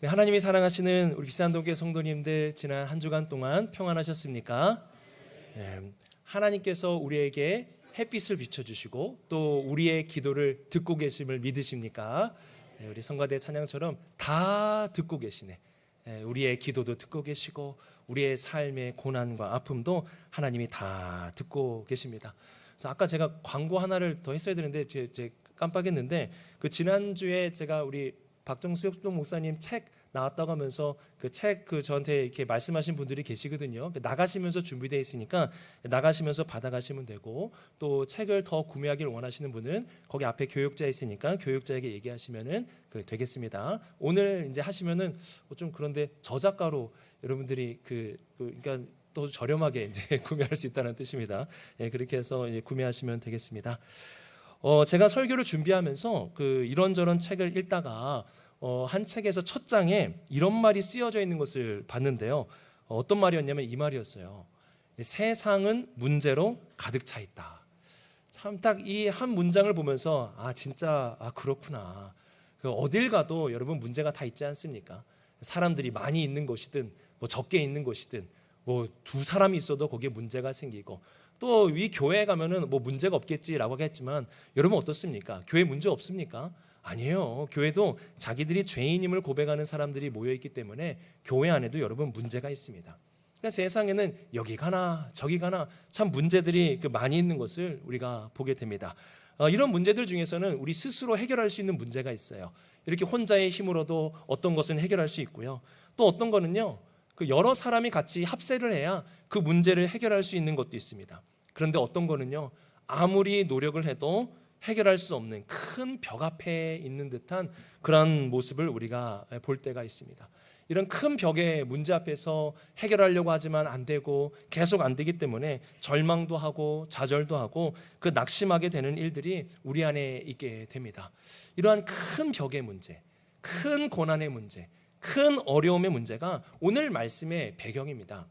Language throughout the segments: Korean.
네, 하나님이 사랑하시는 우리 비산동교회 성도님들, 지난 한 주간 동안 평안하셨습니까? 네, 하나님께서 우리에게 햇빛을 비춰주시고 또 우리의 기도를 듣고 계심을 믿으십니까? 네, 우리 성가대 찬양처럼 다 듣고 계시네. 네, 우리의 기도도 듣고 계시고 우리의 삶의 고난과 아픔도 하나님이 다 듣고 계십니다. 그래서 아까 제가 광고 하나를 더 했어야 되는데 제 깜빡했는데, 그 지난주에 제가 우리 박정수 협동 목사님 책 나왔다고 하면서 그 책 저한테 이렇게 말씀하신 분들이 계시거든요. 나가시면서 준비되어 있으니까 나가시면서 받아가시면 되고, 또 책을 더 구매하기를 원하시는 분은 거기 앞에 교육자 있으니까 교육자에게 얘기하시면은 되겠습니다. 오늘 이제 하시면은 좀 그런데 저작가로 여러분들이 그러니까 또 저렴하게 이제 구매할 수 있다는 뜻입니다. 예, 그렇게 해서 구매하시면 되겠습니다. 제가 설교를 준비하면서 이런저런 책을 읽다가 한 책에서 첫 장에 이런 말이 쓰여져 있는 것을 봤는데요. 어떤 말이었냐면 이 말이었어요. 세상은 문제로 가득 차 있다. 참 딱 이 한 문장을 보면서 진짜 그렇구나. 어딜 가도 여러분 문제가 다 있지 않습니까? 사람들이 많이 있는 곳이든 뭐 적게 있는 곳이든 뭐 두 사람이 있어도 거기에 문제가 생기고, 또 이 교회에 가면은 뭐 문제가 없겠지라고 하겠지만 여러분 어떻습니까? 교회 문제 없습니까? 아니에요. 교회도 자기들이 죄인임을 고백하는 사람들이 모여있기 때문에 교회 안에도 여러분 문제가 있습니다. 그러니까 세상에는 여기 가나 저기 가나 참 문제들이 많이 있는 것을 우리가 보게 됩니다. 이런 문제들 중에서는 우리 스스로 해결할 수 있는 문제가 있어요. 이렇게 혼자의 힘으로도 어떤 것은 해결할 수 있고요. 또 어떤 거는요, 여러 사람이 같이 합세를 해야 그 문제를 해결할 수 있는 것도 있습니다. 그런데 어떤 거는요, 아무리 노력을 해도 해결할 수 없는 큰 벽 앞에 있는 듯한 그런 모습을 우리가 볼 때가 있습니다. 이런 큰 벽의 문제 앞에서 해결하려고 하지만 안 되고 계속 안 되기 때문에 절망도 하고 좌절도 하고 낙심하게 되는 일들이 우리 안에 있게 됩니다. 이러한 큰 벽의 문제, 큰 고난의 문제, 큰 어려움의 문제가 오늘 말씀의 배경입니다.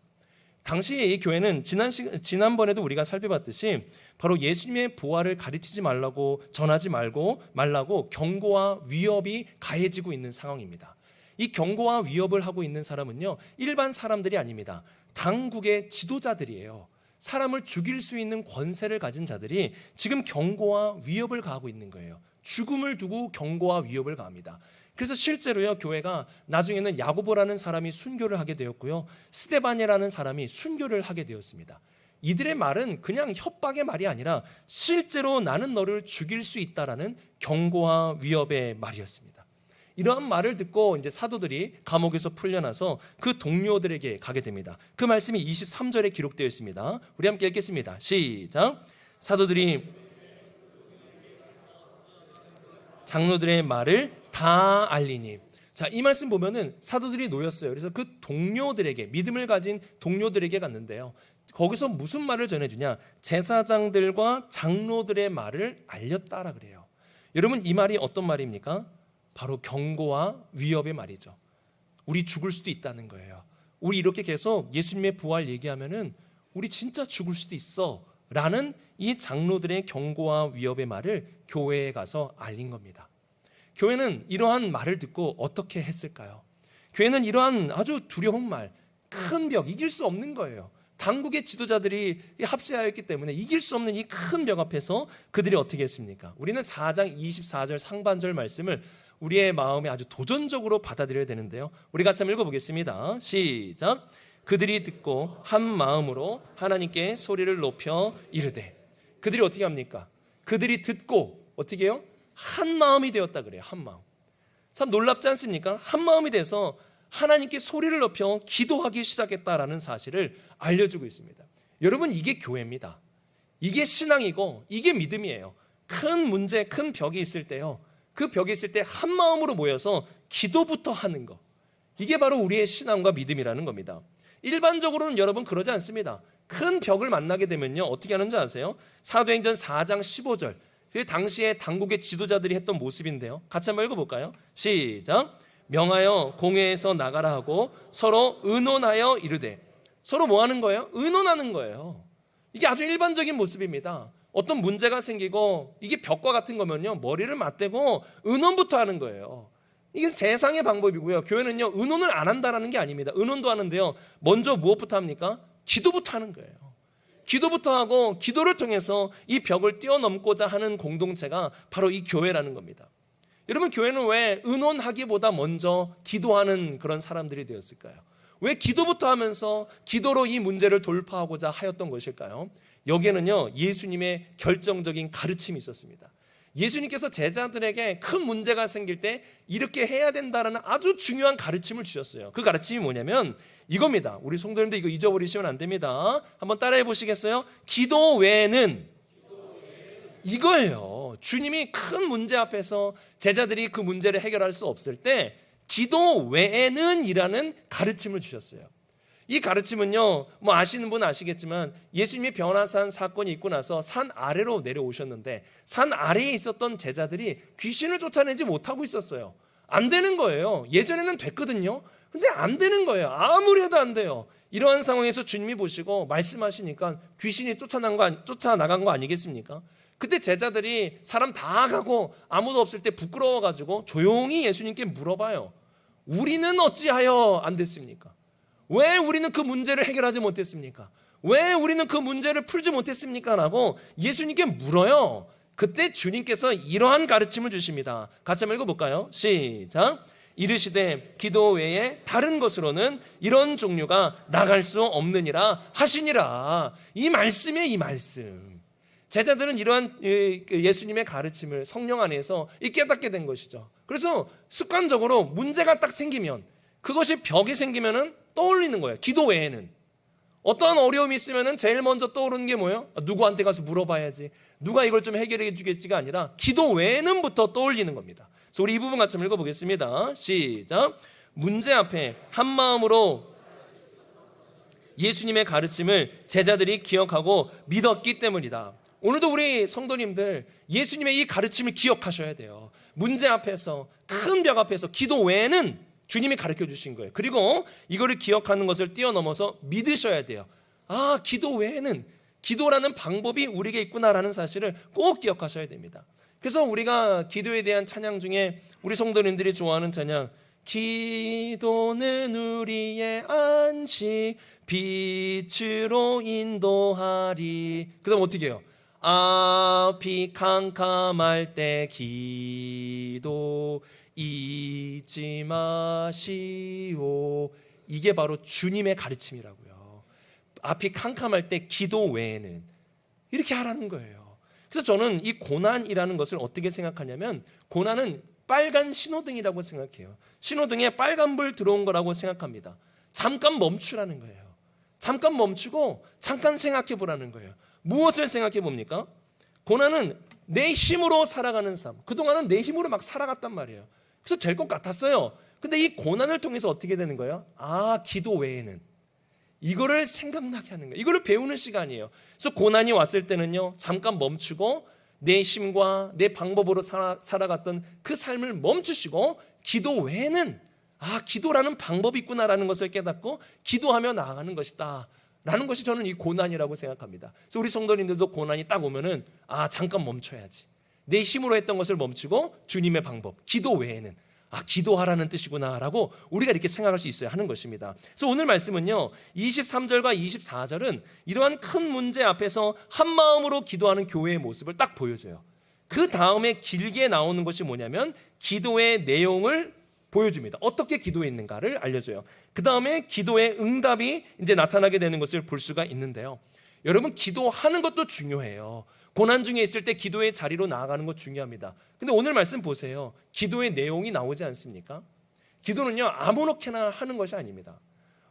당시에 이 교회는 지난번에도 우리가 살펴봤듯이 바로 예수님의 부활을 가르치지 말라고, 전하지 말라고 경고와 위협이 가해지고 있는 상황입니다. 이 경고와 위협을 하고 있는 사람은요, 일반 사람들이 아닙니다. 당국의 지도자들이에요. 사람을 죽일 수 있는 권세를 가진 자들이 지금 경고와 위협을 가하고 있는 거예요. 죽음을 두고 경고와 위협을 가합니다. 그래서 실제로요, 교회가 나중에는 야고보라는 사람이 순교를 하게 되었고요, 스데반이라는 사람이 순교를 하게 되었습니다. 이들의 말은 그냥 협박의 말이 아니라 실제로 나는 너를 죽일 수 있다라는 경고와 위협의 말이었습니다. 이러한 말을 듣고 이제 사도들이 감옥에서 풀려나서 그 동료들에게 가게 됩니다. 그 말씀이 23절에 기록되어 있습니다. 우리 함께 읽겠습니다. 시작. 사도들이 장로들의 말을 다 알리니. 자, 이 말씀 보면은 사도들이 놓였어요. 그래서 그 동료들에게, 믿음을 가진 동료들에게 갔는데요, 거기서 무슨 말을 전해주냐? 제사장들과 장로들의 말을 알렸다라 그래요. 여러분, 이 말이 어떤 말입니까? 바로 경고와 위협의 말이죠. 우리 죽을 수도 있다는 거예요. 우리 이렇게 계속 예수님의 부활 얘기하면은 우리 진짜 죽을 수도 있어 라는 이 장로들의 경고와 위협의 말을 교회에 가서 알린 겁니다. 교회는 이러한 말을 듣고 어떻게 했을까요? 교회는 이러한 아주 두려운 말, 큰 벽, 이길 수 없는 거예요. 당국의 지도자들이 합세하였기 때문에 이길 수 없는 이 큰 벽 앞에서 그들이 어떻게 했습니까? 우리는 4장 24절 상반절 말씀을 우리의 마음에 아주 도전적으로 받아들여야 되는데요, 우리 같이 한번 읽어보겠습니다. 시작. 그들이 듣고 한 마음으로 하나님께 소리를 높여 이르되. 그들이 어떻게 합니까? 그들이 듣고 어떻게 해요? 한 마음이 되었다 그래요. 한 마음. 참 놀랍지 않습니까? 한 마음이 돼서 하나님께 소리를 높여 기도하기 시작했다라는 사실을 알려주고 있습니다. 여러분, 이게 교회입니다. 이게 신앙이고 이게 믿음이에요. 큰 문제, 큰 벽이 있을 때요, 그 벽이 있을 때 한 마음으로 모여서 기도부터 하는 거, 이게 바로 우리의 신앙과 믿음이라는 겁니다. 일반적으로는 여러분 그러지 않습니다. 큰 벽을 만나게 되면요, 어떻게 하는지 아세요? 사도행전 4장 15절, 그 당시에 당국의 지도자들이 했던 모습인데요, 같이 한번 읽어볼까요? 시작. 명하여 공회에서 나가라 하고 서로 의논하여 이르되. 서로 뭐 하는 거예요? 의논하는 거예요. 이게 아주 일반적인 모습입니다. 어떤 문제가 생기고 이게 벽과 같은 거면요, 머리를 맞대고 의논부터 하는 거예요. 이게 세상의 방법이고요. 교회는요, 의논을 안 한다라는 게 아닙니다. 의논도 하는데요, 먼저 무엇부터 합니까? 기도부터 하는 거예요. 기도부터 하고 기도를 통해서 이 벽을 뛰어넘고자 하는 공동체가 바로 이 교회라는 겁니다. 여러분, 교회는 왜 의논하기보다 먼저 기도하는 그런 사람들이 되었을까요? 왜 기도부터 하면서 기도로 이 문제를 돌파하고자 하였던 것일까요? 여기에는요, 예수님의 결정적인 가르침이 있었습니다. 예수님께서 제자들에게 큰 문제가 생길 때 이렇게 해야 된다라는 아주 중요한 가르침을 주셨어요. 그 가르침이 뭐냐면 이겁니다. 우리 성도님들 이거 잊어버리시면 안 됩니다. 한번 따라해 보시겠어요? 기도 외에는 이거예요. 주님이 큰 문제 앞에서 제자들이 그 문제를 해결할 수 없을 때 기도 외에는 이라는 가르침을 주셨어요. 이 가르침은요, 뭐 아시는 분은 아시겠지만 예수님이 변화산 사건이 있고 나서 산 아래로 내려오셨는데 산 아래에 있었던 제자들이 귀신을 쫓아내지 못하고 있었어요. 안 되는 거예요. 예전에는 됐거든요. 근데 안 되는 거예요. 아무리 해도 안 돼요. 이러한 상황에서 주님이 보시고 말씀하시니까 귀신이 쫓아나간 거 아니겠습니까? 그때 제자들이 사람 다 가고 아무도 없을 때 부끄러워가지고 조용히 예수님께 물어봐요. 우리는 어찌하여 안 됐습니까? 왜 우리는 그 문제를 해결하지 못했습니까? 왜 우리는 그 문제를 풀지 못했습니까? 라고 예수님께 물어요. 그때 주님께서 이러한 가르침을 주십니다. 같이 한번 읽어볼까요? 시작. 이르시되 기도 외에 다른 것으로는 이런 종류가 나갈 수 없느니라 하시니라. 이 말씀이에요, 이 말씀. 제자들은 이러한 예수님의 가르침을 성령 안에서 깨닫게 된 것이죠. 그래서 습관적으로 문제가 딱 생기면, 그것이 벽이 생기면은 떠올리는 거예요. 기도 외에는 어떠한 어려움이 있으면은 제일 먼저 떠오르는 게 뭐예요? 누구한테 가서 물어봐야지, 누가 이걸 좀 해결해 주겠지가 아니라 기도 외에는부터 떠올리는 겁니다. 그래서 우리 이 부분 같이 읽어보겠습니다. 시작. 문제 앞에 한 마음으로 예수님의 가르침을 제자들이 기억하고 믿었기 때문이다. 오늘도 우리 성도님들 예수님의 이 가르침을 기억하셔야 돼요. 문제 앞에서, 큰 벽 앞에서 기도 외에는 주님이 가르쳐 주신 거예요. 그리고 이거를 기억하는 것을 뛰어넘어서 믿으셔야 돼요. 아, 기도 외에는, 기도라는 방법이 우리에게 있구나라는 사실을 꼭 기억하셔야 됩니다. 그래서 우리가 기도에 대한 찬양 중에 우리 성도님들이 좋아하는 찬양, 기도는 우리의 안식 빛으로 인도하리. 그 다음 어떻게 해요? 앞이 캄캄할 때 기도 잊지 마시오. 이게 바로 주님의 가르침이라고요. 앞이 캄캄할 때 기도 외에는 이렇게 하라는 거예요. 그래서 저는 이 고난이라는 것을 어떻게 생각하냐면, 고난은 빨간 신호등이라고 생각해요. 신호등에 빨간불 들어온 거라고 생각합니다. 잠깐 멈추라는 거예요. 잠깐 멈추고 잠깐 생각해 보라는 거예요. 무엇을 생각해 봅니까? 고난은 내 힘으로 살아가는 삶, 그동안은 내 힘으로 막 살아갔단 말이에요. 그래서 될 것 같았어요. 근데 이 고난을 통해서 어떻게 되는 거예요? 아, 기도 외에는, 이거를 생각나게 하는 거예요. 이거를 배우는 시간이에요. 그래서 고난이 왔을 때는요, 잠깐 멈추고 내 힘과 내 방법으로 살아갔던 그 삶을 멈추시고 기도 외에는, 아, 기도라는 방법이 있구나라는 것을 깨닫고 기도하며 나아가는 것이다 라는 것이 저는 이 고난이라고 생각합니다. 그래서 우리 성도님들도 고난이 딱 오면은, 아, 잠깐 멈춰야지. 내 힘으로 했던 것을 멈추고 주님의 방법, 기도 외에는, 아, 기도하라는 뜻이구나라고 우리가 이렇게 생각할 수 있어야 하는 것입니다. 그래서 오늘 말씀은요, 23절과 24절은 이러한 큰 문제 앞에서 한 마음으로 기도하는 교회의 모습을 딱 보여줘요. 그 다음에 길게 나오는 것이 뭐냐면 기도의 내용을 보여줍니다. 어떻게 기도했는가를 알려줘요. 그 다음에 기도의 응답이 이제 나타나게 되는 것을 볼 수가 있는데요. 여러분, 기도하는 것도 중요해요. 고난 중에 있을 때 기도의 자리로 나아가는 것 중요합니다. 근데 오늘 말씀 보세요. 기도의 내용이 나오지 않습니까? 기도는요, 아무렇게나 하는 것이 아닙니다.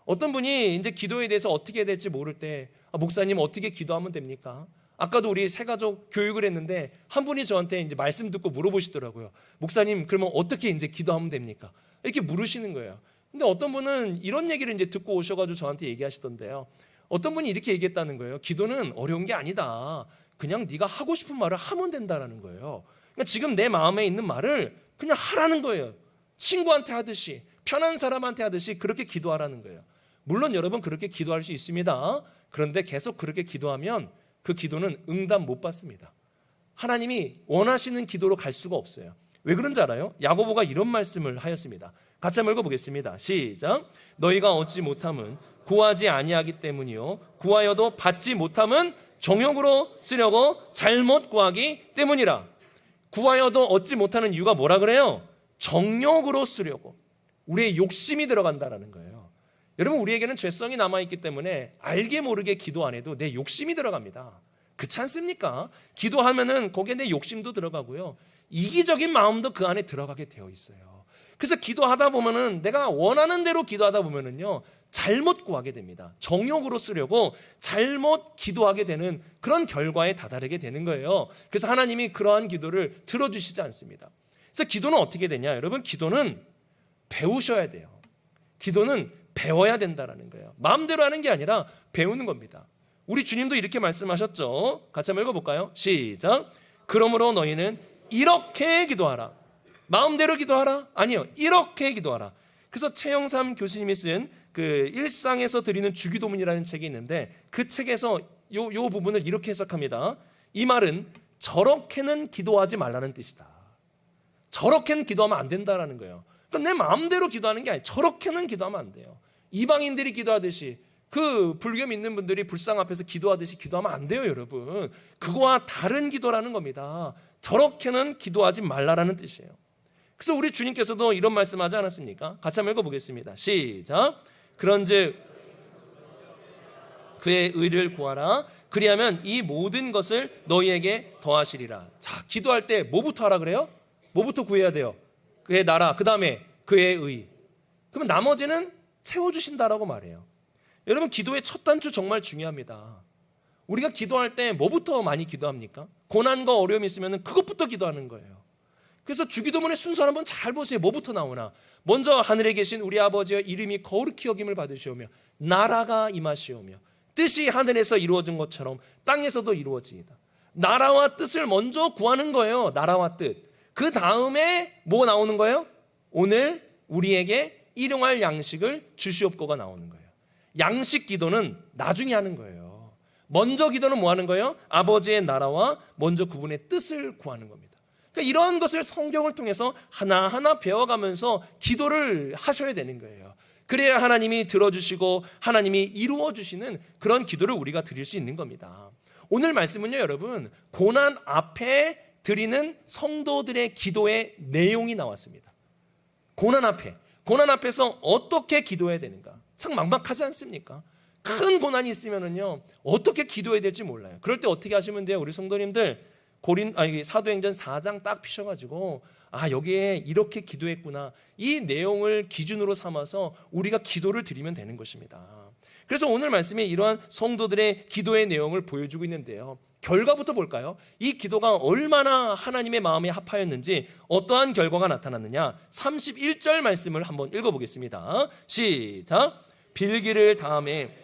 어떤 분이 이제 기도에 대해서 어떻게 해야 될지 모를 때, 아, 목사님 어떻게 기도하면 됩니까? 아까도 우리 새가족 교육을 했는데 한 분이 저한테 이제 말씀 듣고 물어보시더라고요. 목사님, 그러면 어떻게 이제 기도하면 됩니까? 이렇게 물으시는 거예요. 근데 어떤 분은 이런 얘기를 이제 듣고 오셔가지고 저한테 얘기하시던데요. 어떤 분이 이렇게 얘기했다는 거예요. 기도는 어려운 게 아니다. 그냥 네가 하고 싶은 말을 하면 된다라는 거예요. 그러니까 지금 내 마음에 있는 말을 그냥 하라는 거예요. 친구한테 하듯이, 편한 사람한테 하듯이 그렇게 기도하라는 거예요. 물론 여러분 그렇게 기도할 수 있습니다. 그런데 계속 그렇게 기도하면 그 기도는 응답 못 받습니다. 하나님이 원하시는 기도로 갈 수가 없어요. 왜 그런 줄 알아요? 야고보가 이런 말씀을 하였습니다. 같이 한번 읽어보겠습니다. 시작. 너희가 얻지 못함은 구하지 아니하기 때문이요 구하여도 받지 못함은 정욕으로 쓰려고 잘못 구하기 때문이라. 구하여도 얻지 못하는 이유가 뭐라 그래요? 정욕으로 쓰려고, 우리의 욕심이 들어간다라는 거예요. 여러분, 우리에게는 죄성이 남아있기 때문에 알게 모르게 기도 안 해도 내 욕심이 들어갑니다. 그렇지 않습니까? 기도하면은 거기에 내 욕심도 들어가고요, 이기적인 마음도 그 안에 들어가게 되어 있어요. 그래서 기도하다 보면은, 내가 원하는 대로 기도하다 보면은요, 잘못 구하게 됩니다. 정욕으로 쓰려고 잘못 기도하게 되는 그런 결과에 다다르게 되는 거예요. 그래서 하나님이 그러한 기도를 들어주시지 않습니다. 그래서 기도는 어떻게 되냐? 여러분, 기도는 배우셔야 돼요. 기도는 배워야 된다라는 거예요. 마음대로 하는 게 아니라 배우는 겁니다. 우리 주님도 이렇게 말씀하셨죠. 같이 한번 읽어볼까요? 시작. 그러므로 너희는 이렇게 기도하라. 마음대로 기도하라? 아니요, 이렇게 기도하라. 그래서 최영삼 교수님이 쓴 그 일상에서 드리는 주기도문이라는 책이 있는데, 그 책에서 요 부분을 이렇게 해석합니다. 이 말은 저렇게는 기도하지 말라는 뜻이다. 저렇게는 기도하면 안 된다라는 거예요. 그러니까 내 마음대로 기도하는 게 아니에요. 저렇게는 기도하면 안 돼요. 이방인들이 기도하듯이, 그 불교 믿는 분들이 불상 앞에서 기도하듯이 기도하면 안 돼요, 여러분. 그거와 다른 기도라는 겁니다. 저렇게는 기도하지 말라라는 뜻이에요. 그래서 우리 주님께서도 이런 말씀하지 않았습니까? 같이 한번 읽어보겠습니다. 시작. 그런즉 그의 의를 구하라. 그리하면 이 모든 것을 너희에게 더하시리라. 자, 기도할 때 뭐부터 하라 그래요? 뭐부터 구해야 돼요? 그의 나라, 그 다음에 그의 의. 그러면 나머지는 채워주신다라고 말해요. 여러분, 기도의 첫 단추 정말 중요합니다. 우리가 기도할 때 뭐부터 많이 기도합니까? 고난과 어려움이 있으면 그것부터 기도하는 거예요. 그래서 주기도문의 순서를 한번 잘 보세요. 뭐부터 나오나? 먼저 하늘에 계신 우리 아버지의 이름이 거룩히 여김을 받으시오며 나라가 임하시오며 뜻이 하늘에서 이루어진 것처럼 땅에서도 이루어지이다. 나라와 뜻을 먼저 구하는 거예요. 나라와 뜻. 그 다음에 뭐 나오는 거예요? 오늘 우리에게 일용할 양식을 주시옵고가 나오는 거예요. 양식 기도는 나중에 하는 거예요. 먼저 기도는 뭐 하는 거예요? 아버지의 나라와 먼저 그분의 뜻을 구하는 겁니다. 그러니까 이러한 것을 성경을 통해서 하나하나 배워가면서 기도를 하셔야 되는 거예요. 그래야 하나님이 들어주시고 하나님이 이루어주시는 그런 기도를 우리가 드릴 수 있는 겁니다. 오늘 말씀은요, 여러분, 고난 앞에 드리는 성도들의 기도의 내용이 나왔습니다. 고난 앞에서 어떻게 기도해야 되는가? 참 막막하지 않습니까? 큰 고난이 있으면은요, 어떻게 기도해야 될지 몰라요. 그럴 때 어떻게 하시면 돼요? 우리 성도님들, 사도행전 4장 딱 피셔가지고, 여기에 이렇게 기도했구나, 이 내용을 기준으로 삼아서 우리가 기도를 드리면 되는 것입니다. 그래서 오늘 말씀이 이러한 성도들의 기도의 내용을 보여주고 있는데요, 결과부터 볼까요? 이 기도가 얼마나 하나님의 마음에 합하였는지 어떠한 결과가 나타났느냐? 31절 말씀을 한번 읽어보겠습니다. 시작. 빌기를 다음에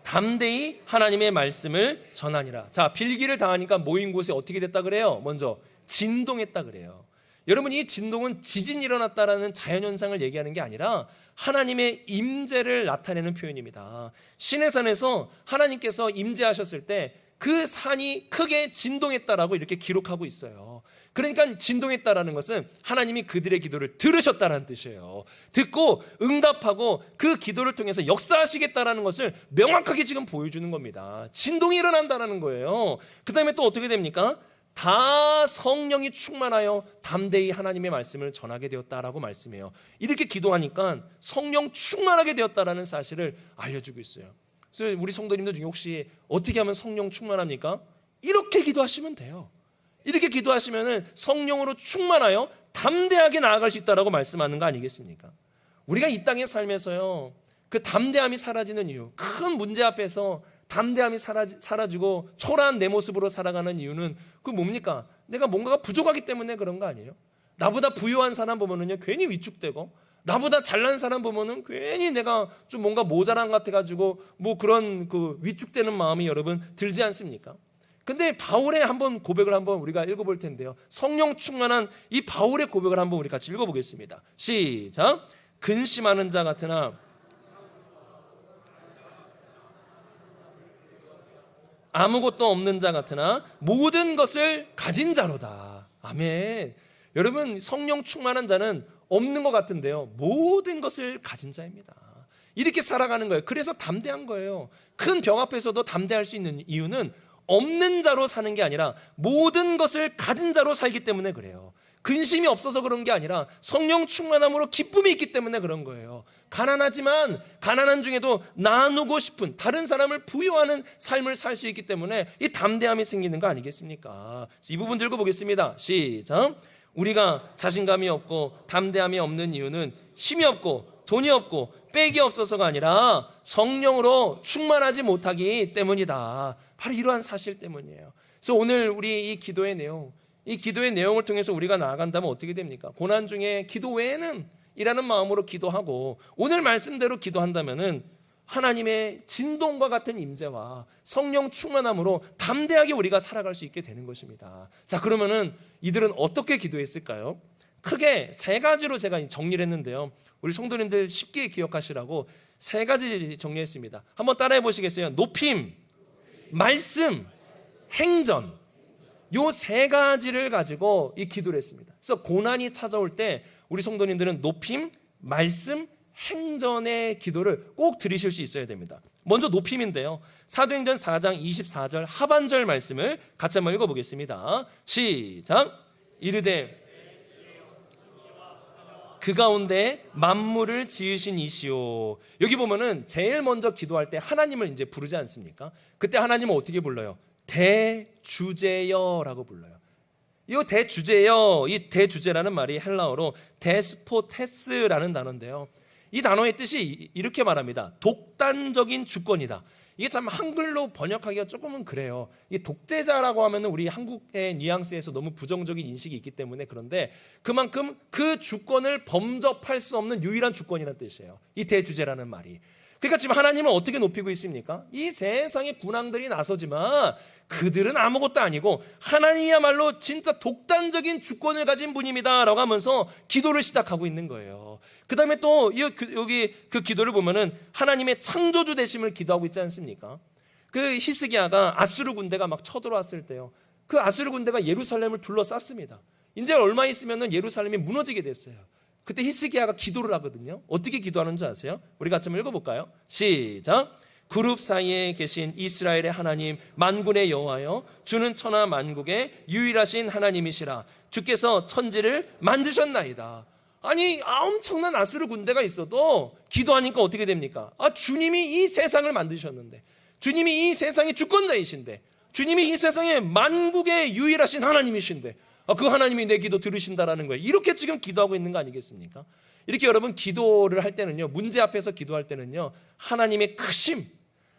담대히 하나님의 말씀을 전하니라. 자, 빌기를 당하니까 모인 곳이 어떻게 됐다 그래요? 먼저 진동했다 그래요. 여러분, 이 진동은 지진이 일어났다라는 자연현상을 얘기하는 게 아니라 하나님의 임재를 나타내는 표현입니다. 시내산에서 하나님께서 임재하셨을 때 그 산이 크게 진동했다라고 이렇게 기록하고 있어요. 그러니까 진동했다라는 것은 하나님이 그들의 기도를 들으셨다라는 뜻이에요. 듣고 응답하고 그 기도를 통해서 역사하시겠다라는 것을 명확하게 지금 보여주는 겁니다. 진동이 일어난다라는 거예요. 그 다음에 또 어떻게 됩니까? 다 성령이 충만하여 담대히 하나님의 말씀을 전하게 되었다라고 말씀해요. 이렇게 기도하니까 성령 충만하게 되었다라는 사실을 알려주고 있어요. 그래서 우리 성도님들 중에 혹시 어떻게 하면 성령 충만합니까? 이렇게 기도하시면 돼요. 이렇게 기도하시면 성령으로 충만하여 담대하게 나아갈 수 있다라고 말씀하는 거 아니겠습니까? 우리가 이 땅에 살면서요, 그 담대함이 사라지는 이유, 큰 문제 앞에서 담대함이 사라지고 초라한 내 모습으로 살아가는 이유는 그 뭡니까? 내가 뭔가가 부족하기 때문에 그런 거 아니에요? 나보다 부유한 사람 보면은요, 괜히 위축되고, 나보다 잘난 사람 보면은 괜히 내가 좀 뭔가 모자란 것 같아가지고 뭐 그런 그 위축되는 마음이 여러분 들지 않습니까? 근데 바울의 한번 고백을 한번 우리가 읽어볼 텐데요, 성령 충만한 이 바울의 고백을 한번 우리 같이 읽어보겠습니다. 시작. 근심하는 자 같으나 아무것도 없는 자 같으나 모든 것을 가진 자로다. 아멘. 여러분, 성령 충만한 자는 없는 것 같은데요, 모든 것을 가진 자입니다. 이렇게 살아가는 거예요. 그래서 담대한 거예요. 큰 병 앞에서도 담대할 수 있는 이유는 없는 자로 사는 게 아니라 모든 것을 가진 자로 살기 때문에 그래요. 근심이 없어서 그런 게 아니라 성령 충만함으로 기쁨이 있기 때문에 그런 거예요. 가난하지만 가난한 중에도 나누고 싶은, 다른 사람을 부여하는 삶을 살 수 있기 때문에 이 담대함이 생기는 거 아니겠습니까? 이 부분 들고 보겠습니다. 시작. 우리가 자신감이 없고 담대함이 없는 이유는 힘이 없고 돈이 없고 빽이 없어서가 아니라 성령으로 충만하지 못하기 때문이다. 바로 이러한 사실 때문이에요. 그래서 오늘 우리 이 기도의 내용을 통해서 우리가 나아간다면 어떻게 됩니까? 고난 중에 기도 외에는 이라는 마음으로 기도하고 오늘 말씀대로 기도한다면은 하나님의 진동과 같은 임재와 성령 충만함으로 담대하게 우리가 살아갈 수 있게 되는 것입니다. 자, 그러면은 이들은 어떻게 기도했을까요? 크게 세 가지로 제가 정리를 했는데요, 우리 성도님들 쉽게 기억하시라고 세 가지 정리했습니다. 한번 따라해 보시겠어요? 높임, 말씀, 행전. 요 세 가지를 가지고 이 기도를 했습니다. 그래서 고난이 찾아올 때 우리 성도님들은 높임, 말씀, 행전의 기도를 꼭 들으실 수 있어야 됩니다. 먼저 높임인데요, 사도행전 4장 24절 하반절 말씀을 같이 한번 읽어보겠습니다. 시작. 이르되 그 가운데 만물을 지으신 이시오. 여기 보면은 제일 먼저 기도할 때 하나님을 이제 부르지 않습니까? 그때 하나님은 어떻게 불러요? 대주제여라고 불러요. 이 대주제여, 이 대주제라는 말이 헬라어로 데스포테스라는 단어인데요, 이 단어의 뜻이 이렇게 말합니다. 독단적인 주권이다. 이게 참 한글로 번역하기가 조금은 그래요. 이 독재자라고 하면은 우리 한국의 뉘앙스에서 너무 부정적인 인식이 있기 때문에 그런데 그만큼 그 주권을 범접할 수 없는 유일한 주권이라는 뜻이에요, 이 대주제라는 말이. 그러니까 지금 하나님은 어떻게 높이고 있습니까? 이 세상의 군왕들이 나서지만 그들은 아무것도 아니고 하나님이야말로 진짜 독단적인 주권을 가진 분입니다 라고 하면서 기도를 시작하고 있는 거예요. 그 다음에 또 여기 그 기도를 보면은 하나님의 창조주 되심을 기도하고 있지 않습니까? 그 히스기야가 아수르 군대가 막 쳐들어왔을 때요, 그 아수르 군대가 예루살렘을 둘러쌌습니다. 이제 얼마 있으면은 예루살렘이 무너지게 됐어요. 그때 히스기야가 기도를 하거든요. 어떻게 기도하는지 아세요? 우리 같이 한번 읽어볼까요? 시작. 그룹 사이에 계신 이스라엘의 하나님 만군의 여호와여, 주는 천하 만국의 유일하신 하나님이시라. 주께서 천지를 만드셨나이다. 아니, 엄청난 아수르 군대가 있어도 기도하니까 어떻게 됩니까? 주님이 이 세상을 만드셨는데, 주님이 이 세상의 주권자이신데, 주님이 이 세상의 만국의 유일하신 하나님이신데 그 하나님이 내 기도 들으신다라는 거예요. 이렇게 지금 기도하고 있는 거 아니겠습니까? 이렇게 여러분 기도를 할 때는요, 문제 앞에서 기도할 때는요, 하나님의 크심,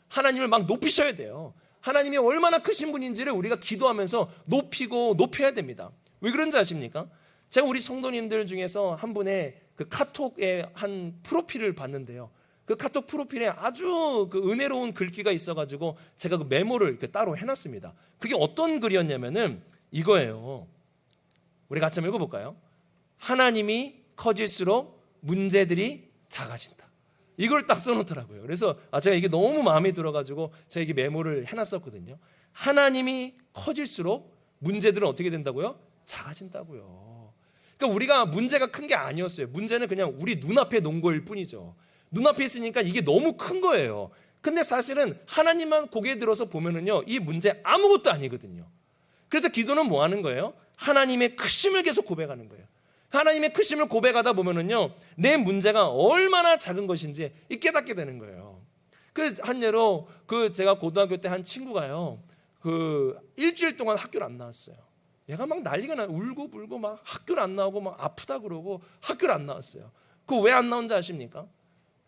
하나님을 막 높이셔야 돼요. 하나님이 얼마나 크신 분인지를 우리가 기도하면서 높이고 높여야 됩니다. 왜 그런지 아십니까? 제가 우리 성도님들 중에서 한 분의 그 카톡의 한 프로필을 봤는데요, 그 카톡 프로필에 아주 그 은혜로운 글귀가 있어가지고 제가 그 메모를 이렇게 따로 해놨습니다. 그게 어떤 글이었냐면은 이거예요. 우리 같이 한번 읽어볼까요? 하나님이 커질수록 문제들이 작아진다. 이걸 딱 써놓더라고요. 그래서 제가 이게 너무 마음에 들어가지고 제가 이게 메모를 해놨었거든요. 하나님이 커질수록 문제들은 어떻게 된다고요? 작아진다고요. 그러니까 우리가 문제가 큰 게 아니었어요. 문제는 그냥 우리 눈앞에 놓은 거일 뿐이죠. 눈앞에 있으니까 이게 너무 큰 거예요. 근데 사실은 하나님만 고개 들어서 보면은요, 이 문제 아무것도 아니거든요. 그래서 기도는 뭐 하는 거예요? 하나님의 크심을 계속 고백하는 거예요. 하나님의 크심을 고백하다 보면은요, 내 문제가 얼마나 작은 것인지 깨닫게 되는 거예요. 그 한 예로 제가 고등학교 때 한 친구가요, 일주일 동안 학교를 안 나왔어요. 얘가 막 난리가 나, 울고 불고 막 학교를 안 나오고 막 아프다 그러고 학교를 안 나왔어요. 그 왜 안 나온지 아십니까?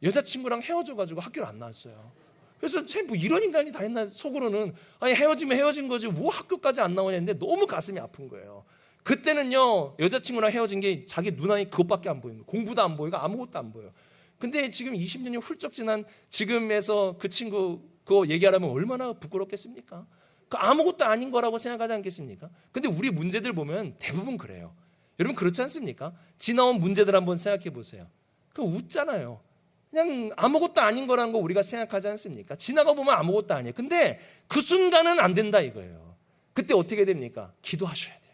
여자친구랑 헤어져가지고 학교를 안 나왔어요. 그래서 뭐 이런 인간이 다 있나 속으로는, 아니 헤어지면 헤어진 거지 뭐 학교까지 안 나오냐 했는데 너무 가슴이 아픈 거예요. 그때는요, 여자친구랑 헤어진 게 자기 눈안에 그것밖에 안 보이는 거예요. 공부도 안 보이고 아무것도 안 보여. 근데 지금 20년이 훌쩍 지난 지금에서 그 친구 그거 얘기하려면 얼마나 부끄럽겠습니까? 그 아무것도 아닌 거라고 생각하지 않겠습니까? 근데 우리 문제들 보면 대부분 그래요. 여러분 그렇지 않습니까? 지나온 문제들 한번 생각해 보세요. 그 웃잖아요. 그냥 아무것도 아닌 거라는 거 우리가 생각하지 않습니까? 지나가 보면 아무것도 아니에요. 근데 그 순간은 안 된다 이거예요. 그때 어떻게 됩니까? 기도하셔야 돼요.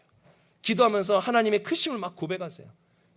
기도하면서 하나님의 크심을 막 고백하세요.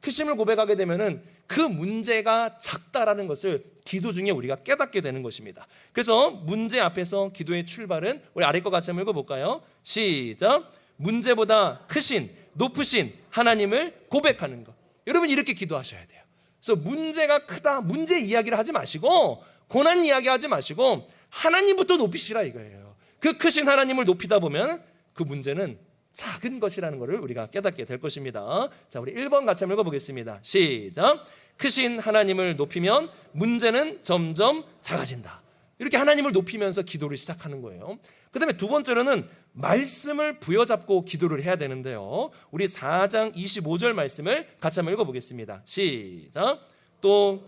크심을 고백하게 되면은 그 문제가 작다라는 것을 기도 중에 우리가 깨닫게 되는 것입니다. 그래서 문제 앞에서 기도의 출발은 우리 아래 거 같이 한번 읽어볼까요? 시작. 문제보다 크신 높으신 하나님을 고백하는 것. 여러분 이렇게 기도하셔야 돼요. 그래서 문제가 크다 문제 이야기를 하지 마시고 고난 이야기 하지 마시고 하나님부터 높이시라 이거예요. 그 크신 하나님을 높이다 보면 그 문제는 작은 것이라는 것을 우리가 깨닫게 될 것입니다. 자, 우리 1번 같이 한번 읽어보겠습니다. 시작. 크신 하나님을 높이면 문제는 점점 작아진다. 이렇게 하나님을 높이면서 기도를 시작하는 거예요. 그 다음에 두 번째로는 말씀을 부여잡고 기도를 해야 되는데요. 우리 4장 25절 말씀을 같이 한번 읽어보겠습니다. 시작. 또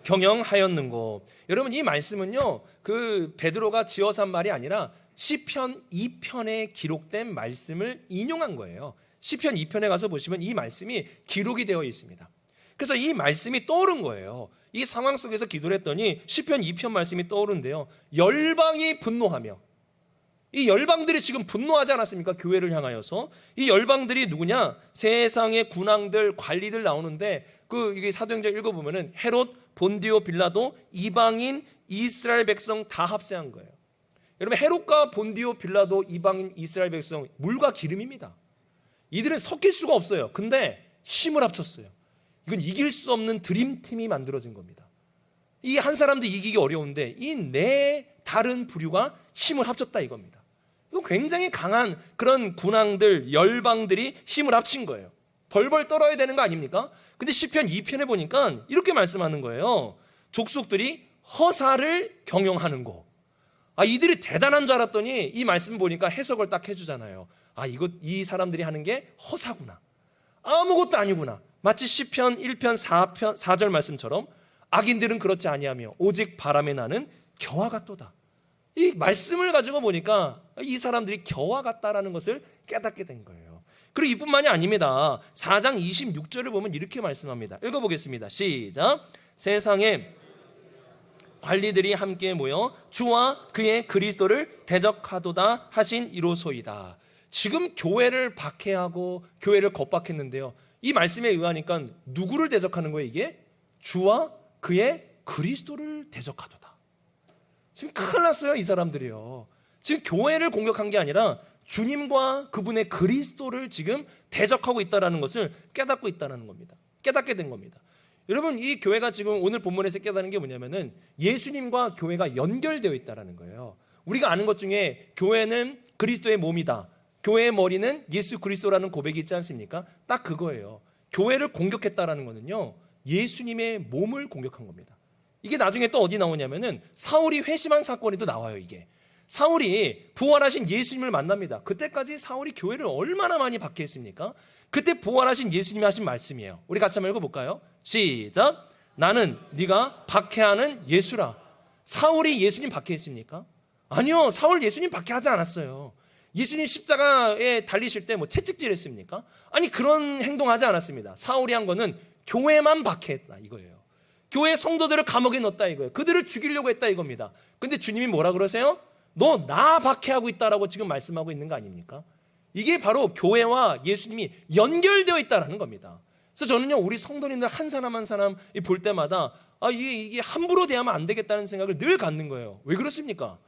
경영하였는고. 여러분 이 말씀은요 그 베드로가 지어서 한 말이 아니라 시편 2편에 기록된 말씀을 인용한 거예요. 시편 2편에 가서 보시면 이 말씀이 기록이 되어 있습니다. 그래서 이 말씀이 떠오른 거예요. 이 상황 속에서 기도를 했더니 시편 2편 말씀이 떠오른데요. 열방이 분노하며, 이 열방들이 지금 분노하지 않았습니까? 교회를 향하여서. 이 열방들이 누구냐? 세상의 군왕들, 관리들 나오는데 이게 사도행전 읽어보면은 헤롯, 본디오, 빌라도, 이방인, 이스라엘 백성 다 합세한 거예요. 여러분 헤롯과 본디오, 빌라도, 이방인, 이스라엘 백성 물과 기름입니다. 이들은 섞일 수가 없어요. 근데 힘을 합쳤어요. 이건 이길 수 없는 드림팀이 만들어진 겁니다. 이 한 사람도 이기기 어려운데 이 네 다른 부류가 힘을 합쳤다 이겁니다. 이건 굉장히 강한 그런 군왕들, 열방들이 힘을 합친 거예요. 벌벌 떨어야 되는 거 아닙니까? 근데 시편 2편에 보니까 이렇게 말씀하는 거예요. 족속들이 허사를 경영하는 거. 이들이 대단한 줄 알았더니 이 말씀 보니까 해석을 딱 해주잖아요. 이 사람들이 하는 게 허사구나. 아무것도 아니구나. 마치 시편 1편 4절 말씀처럼 악인들은 그렇지 아니하며 오직 바람에 나는 겨와 같도다. 이 말씀을 가지고 보니까 이 사람들이 겨와 같다라는 것을 깨닫게 된 거예요. 그리고 이뿐만이 아닙니다. 4장 26절을 보면 이렇게 말씀합니다. 읽어보겠습니다. 시작. 세상에 관리들이 함께 모여 주와 그의 그리스도를 대적하도다 하신 이로소이다. 지금 교회를 박해하고 교회를 겁박했는데요. 이 말씀에 의하니까 누구를 대적하는 거예요 이게? 주와 그의 그리스도를 대적하도다. 지금 큰일 났어요 이 사람들이요. 지금 교회를 공격한 게 아니라 주님과 그분의 그리스도를 지금 대적하고 있다는 것을 깨닫고 있다는 겁니다. 깨닫게 된 겁니다. 여러분 이 교회가 지금 오늘 본문에서 깨닫는 게 뭐냐면은 예수님과 교회가 연결되어 있다는 거예요. 우리가 아는 것 중에 교회는 그리스도의 몸이다. 교회의 머리는 예수 그리스도라는 고백이 있지 않습니까? 딱 그거예요. 교회를 공격했다라는 거는요 예수님의 몸을 공격한 겁니다. 이게 나중에 또 어디 나오냐면은 사울이 회심한 사건이 또 나와요. 이게 사울이 부활하신 예수님을 만납니다. 그때까지 사울이 교회를 얼마나 많이 박해했습니까? 그때 부활하신 예수님이 하신 말씀이에요. 우리 같이 한번 읽어볼까요? 시작. 나는 네가 박해하는 예수라. 사울이 예수님 박해했습니까? 아니요, 사울 예수님 박해하지 않았어요. 예수님 십자가에 달리실 때 채찍질했습니까? 아니 그런 행동하지 않았습니다. 사울이 한 거는 교회만 박해했다 이거예요. 교회 성도들을 감옥에 넣었다 이거예요. 그들을 죽이려고 했다 이겁니다. 근데 주님이 뭐라 그러세요? 너 나 박해하고 있다라고 지금 말씀하고 있는 거 아닙니까? 이게 바로 교회와 예수님이 연결되어 있다는 겁니다. 그래서 저는요 우리 성도님들 한 사람 한 사람 볼 때마다 이게 함부로 대하면 안 되겠다는 생각을 늘 갖는 거예요. 왜 그렇습니까?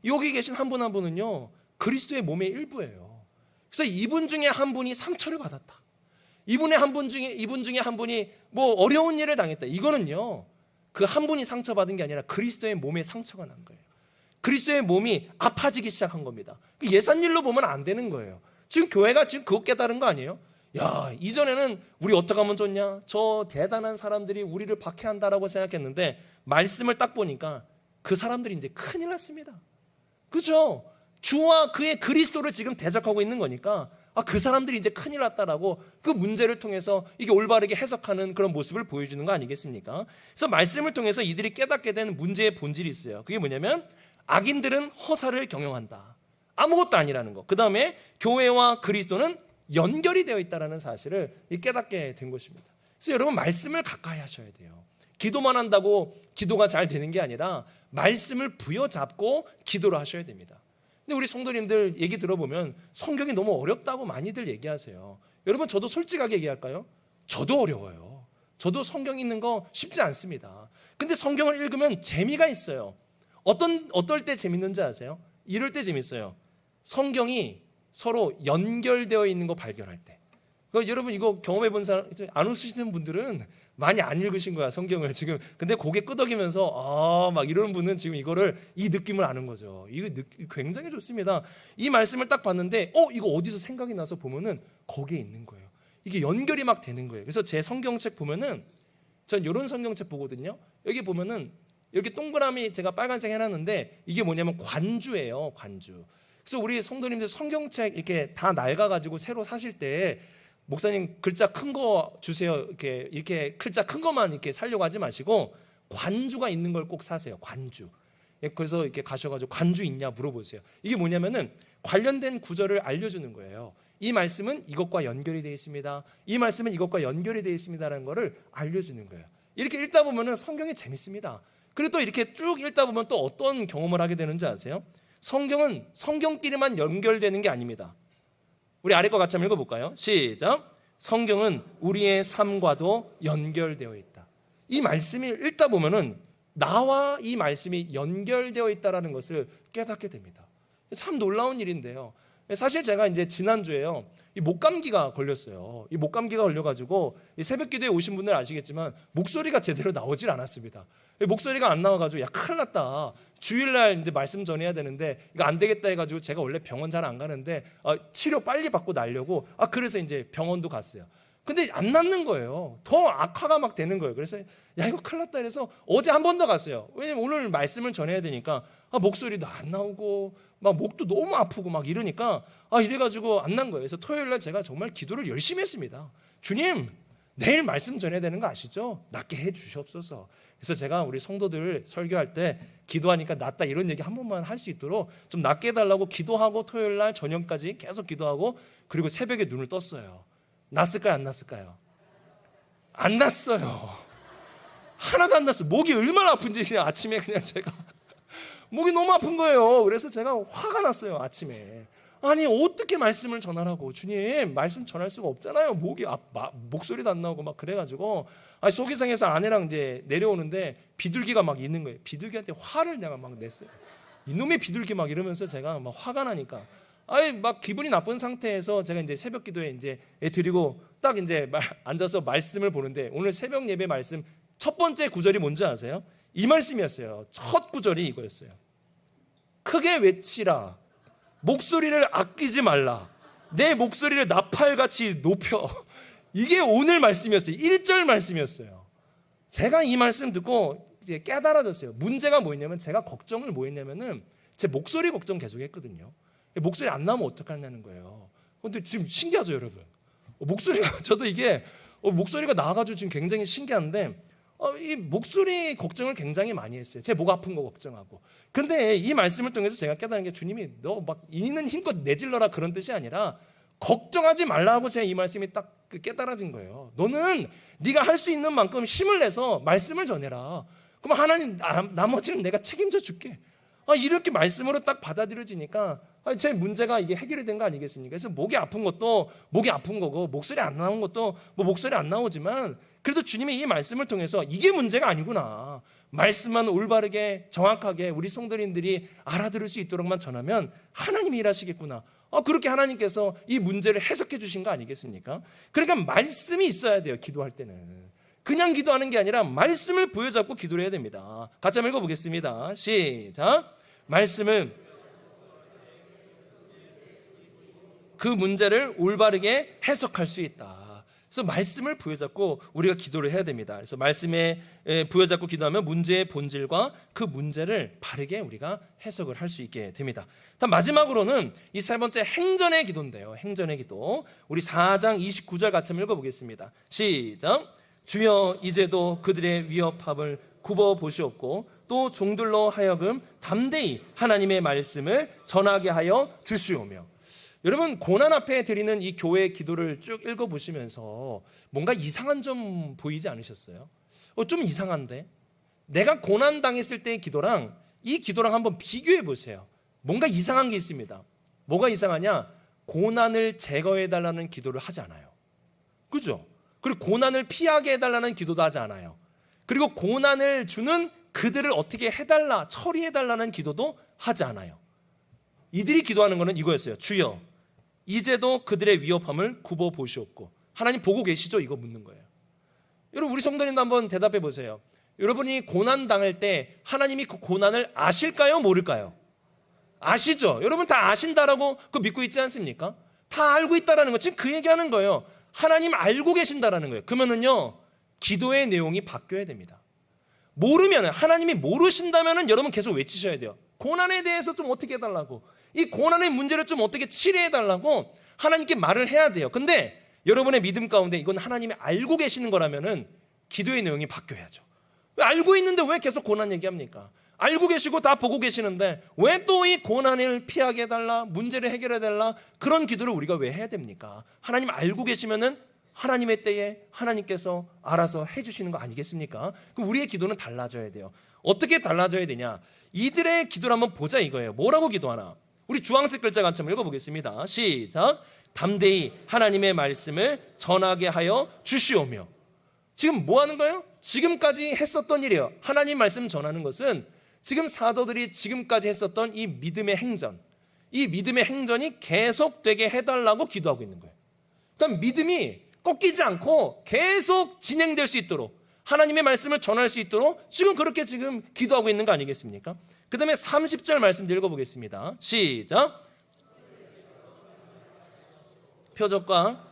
여기 계신 한 분 한 분은요 그리스도의 몸의 일부예요. 그래서 이분 중에 한 분이 상처를 받았다. 이분 중에 한 분이 어려운 일을 당했다. 이거는요 그 한 분이 상처받은 게 아니라 그리스도의 몸에 상처가 난 거예요. 그리스도의 몸이 아파지기 시작한 겁니다. 예산일로 보면 안 되는 거예요. 지금 교회가 지금 그거 깨달은 거 아니에요? 야, 이전에는 우리 어떻게 하면 좋냐? 저 대단한 사람들이 우리를 박해한다라고 생각했는데 말씀을 딱 보니까 그 사람들이 이제 큰일 났습니다. 그죠? 주와 그의 그리스도를 지금 대적하고 있는 거니까 그 사람들이 이제 큰일 났다라고 그 문제를 통해서 이게 올바르게 해석하는 그런 모습을 보여주는 거 아니겠습니까? 그래서 말씀을 통해서 이들이 깨닫게 된 문제의 본질이 있어요. 그게 뭐냐면 악인들은 허사를 경영한다. 아무것도 아니라는 거. 그 다음에 교회와 그리스도는 연결이 되어 있다는 사실을 깨닫게 된 것입니다. 그래서 여러분, 말씀을 가까이 하셔야 돼요. 기도만 한다고 기도가 잘 되는 게 아니라 말씀을 부여잡고 기도를 하셔야 됩니다. 근데 우리 성도님들 얘기 들어보면 성경이 너무 어렵다고 많이들 얘기하세요. 여러분, 저도 솔직하게 얘기할까요? 저도 어려워요. 저도 성경 읽는 거 쉽지 않습니다. 근데 성경을 읽으면 재미가 있어요. 어떨 때 재밌는지 아세요? 이럴 때 재밌어요. 성경이 서로 연결되어 있는 거 발견할 때. 여러분, 이거 경험해 본 사람, 안 웃으시는 분들은 많이 안 읽으신 거야, 성경을 지금. 근데 고개 끄덕이면서 막 이러는 분은 지금 이 느낌을 아는 거죠. 이거 굉장히 좋습니다. 이 말씀을 딱 봤는데 이거 어디서 생각이 나서 보면은 거기에 있는 거예요. 이게 연결이 막 되는 거예요. 그래서 제 성경책 보면은, 전 이런 성경책 보거든요. 여기 보면은 이렇게 동그라미 제가 빨간색 해놨는데 이게 뭐냐면 관주예요, 관주. 그래서 우리 성도님들 성경책 이렇게 다 낡아가지고 새로 사실 때 목사님 글자 큰 거 주세요, 이렇게 글자 큰 거만 이렇게 사려고 하지 마시고 관주가 있는 걸 꼭 사세요. 관주. 그래서 이렇게 가셔가지고 관주 있냐 물어보세요. 이게 뭐냐면은 관련된 구절을 알려주는 거예요. 이 말씀은 이것과 연결이 되어 있습니다. 이 말씀은 이것과 연결이 되어 있습니다라는 거를 알려주는 거예요. 이렇게 읽다 보면은 성경이 재밌습니다. 그리고 또 이렇게 쭉 읽다 보면 또 어떤 경험을 하게 되는지 아세요? 성경은 성경끼리만 연결되는 게 아닙니다. 우리 아래 거 같이 한번 읽어볼까요? 시작. 성경은 우리의 삶과도 연결되어 있다. 이 말씀을 읽다 보면은 나와 이 말씀이 연결되어 있다는 것을 깨닫게 됩니다. 참 놀라운 일인데요. 사실 제가 이제 지난주에요, 이 목감기가 걸렸어요. 이 목감기가 걸려가지고 이 새벽기도에 오신 분들 아시겠지만 목소리가 제대로 나오질 않았습니다. 목소리가 안 나와가지고 야, 큰일 났다. 주일날 이제 말씀 전해야 되는데 이거 안 되겠다 해가지고 제가 원래 병원 잘 안 가는데 치료 빨리 받고 나려고 그래서 이제 병원도 갔어요. 근데 안 낫는 거예요. 더 악화가 막 되는 거예요. 그래서 야, 이거 큰일 났다 해서 어제 한 번 더 갔어요. 왜냐면 오늘 말씀을 전해야 되니까 목소리도 안 나오고 막 목도 너무 아프고 막 이러니까 이래가지고 안 난 거예요. 그래서 토요일날 제가 정말 기도를 열심히 했습니다. 주님, 내일 말씀 전해야 되는 거 아시죠? 낫게 해 주시옵소서. 그래서 제가 우리 성도들 설교할 때 기도하니까 낫다 이런 얘기 한 번만 할 수 있도록 좀 낫게 해달라고 기도하고 토요일날 저녁까지 계속 기도하고 그리고 새벽에 눈을 떴어요. 낫을까요, 안 낫을까요? 안 낫어요. 하나도 안 낫어요. 목이 얼마나 아픈지 그냥 아침에 그냥 제가 목이 너무 아픈 거예요. 그래서 제가 화가 났어요, 아침에. 아니, 어떻게 말씀을 전하라고. 주님, 말씀 전할 수가 없잖아요. 목소리도 안 나오고 막 그래가지고 속이상에서 아내랑 이제 내려오는데 비둘기가 막 있는 거예요. 비둘기한테 화를 내가 막 냈어요. 이놈의 비둘기 막 이러면서 제가 막 화가 나니까 막 기분이 나쁜 상태에서 제가 이제 새벽 기도에 이제 드리고 딱 이제 앉아서 말씀을 보는데 오늘 새벽 예배 말씀 첫 번째 구절이 뭔지 아세요? 이 말씀이었어요. 첫 구절이 이거였어요. 크게 외치라. 목소리를 아끼지 말라. 내 목소리를 나팔같이 높여. 이게 오늘 말씀이었어요. 1절 말씀이었어요. 제가 이 말씀 듣고 이제 깨달아졌어요. 문제가 뭐였냐면 제가 걱정을 뭐였냐면은 제 목소리 걱정 계속 했거든요. 목소리 안 나오면 어떡하냐는 거예요. 근데 지금 신기하죠, 여러분? 목소리가 저도 이게 목소리가 나와가지고 지금 굉장히 신기한데 이 목소리 걱정을 굉장히 많이 했어요. 제 목 아픈 거 걱정하고. 그런데 이 말씀을 통해서 제가 깨달은 게 주님이 너 막 있는 힘껏 내질러라 그런 뜻이 아니라 걱정하지 말라고 제가 이 말씀이 딱 깨달아진 거예요. 너는 네가 할 수 있는 만큼 힘을 내서 말씀을 전해라. 그럼 하나님 나머지는 내가 책임져 줄게. 이렇게 말씀으로 딱 받아들여지니까 제 문제가 이게 해결이 된 거 아니겠습니까? 그래서 목이 아픈 것도 목이 아픈 거고 목소리 안 나온 것도 뭐 목소리 안 나오지만 그래도 주님이 이 말씀을 통해서 이게 문제가 아니구나. 말씀만 올바르게 정확하게 우리 성도님들이 알아들을 수 있도록만 전하면 하나님이 일하시겠구나. 그렇게 하나님께서 이 문제를 해석해 주신 거 아니겠습니까? 그러니까 말씀이 있어야 돼요. 기도할 때는. 그냥 기도하는 게 아니라 말씀을 부여잡고 기도를 해야 됩니다. 같이 한번 읽어보겠습니다. 시작. 말씀은 그 문제를 올바르게 해석할 수 있다. 그래서 말씀을 부여잡고 우리가 기도를 해야 됩니다. 그래서 말씀에 부여잡고 기도하면 문제의 본질과 그 문제를 바르게 우리가 해석을 할 수 있게 됩니다. 다음 마지막으로는 이 세 번째 행전의 기도인데요. 행전의 기도. 우리 4장 29절 같이 한번 읽어보겠습니다. 시작. 주여 이제도 그들의 위협함을 굽어 보시옵고 또 종들로 하여금 담대히 하나님의 말씀을 전하게 하여 주시오며. 여러분, 고난 앞에 드리는 이 교회 기도를 쭉 읽어보시면서 뭔가 이상한 점 보이지 않으셨어요? 좀 이상한데? 내가 고난 당했을 때의 기도랑 이 기도랑 한번 비교해 보세요. 뭔가 이상한 게 있습니다. 뭐가 이상하냐? 고난을 제거해 달라는 기도를 하지 않아요. 그죠? 그리고 고난을 피하게 해달라는 기도도 하지 않아요. 그리고 고난을 주는 그들을 어떻게 해달라, 처리해달라는 기도도 하지 않아요. 이들이 기도하는 것은 이거였어요. 주여, 이제도 그들의 위협함을 굽어 보시옵고. 하나님 보고 계시죠? 이거 묻는 거예요. 여러분, 우리 성도님도 한번 대답해 보세요. 여러분이 고난 당할 때 하나님이 그 고난을 아실까요? 모를까요? 아시죠? 여러분 다 아신다라고 그거 믿고 있지 않습니까? 다 알고 있다라는 거 지금 그 얘기하는 거예요. 하나님 알고 계신다라는 거예요. 그러면은요, 기도의 내용이 바뀌어야 됩니다. 모르면, 하나님이 모르신다면은 여러분 계속 외치셔야 돼요. 고난에 대해서 좀 어떻게 해달라고, 이 고난의 문제를 좀 어떻게 치료해달라고 하나님께 말을 해야 돼요. 근데 여러분의 믿음 가운데 이건 하나님이 알고 계시는 거라면은 기도의 내용이 바뀌어야죠. 알고 있는데 왜 계속 고난 얘기합니까? 알고 계시고 다 보고 계시는데 왜 또 이 고난을 피하게 해달라, 문제를 해결해 달라, 그런 기도를 우리가 왜 해야 됩니까? 하나님 알고 계시면은 하나님의 때에 하나님께서 알아서 해주시는 거 아니겠습니까? 그럼 우리의 기도는 달라져야 돼요. 어떻게 달라져야 되냐? 이들의 기도를 한번 보자 이거예요. 뭐라고 기도하나? 우리 주황색 글자 같이 한번 읽어보겠습니다. 시작. 담대히 하나님의 말씀을 전하게 하여 주시오며. 지금 뭐 하는 거예요? 지금까지 했었던 일이에요. 하나님 말씀 전하는 것은 지금 사도들이 지금까지 했었던 이 믿음의 행전, 이 믿음의 행전이 계속되게 해달라고 기도하고 있는 거예요. 그러니까 믿음이 꺾이지 않고 계속 진행될 수 있도록, 하나님의 말씀을 전할 수 있도록 지금 그렇게 지금 기도하고 있는 거 아니겠습니까? 그 다음에 30절 말씀 읽어보겠습니다. 시작. 표적과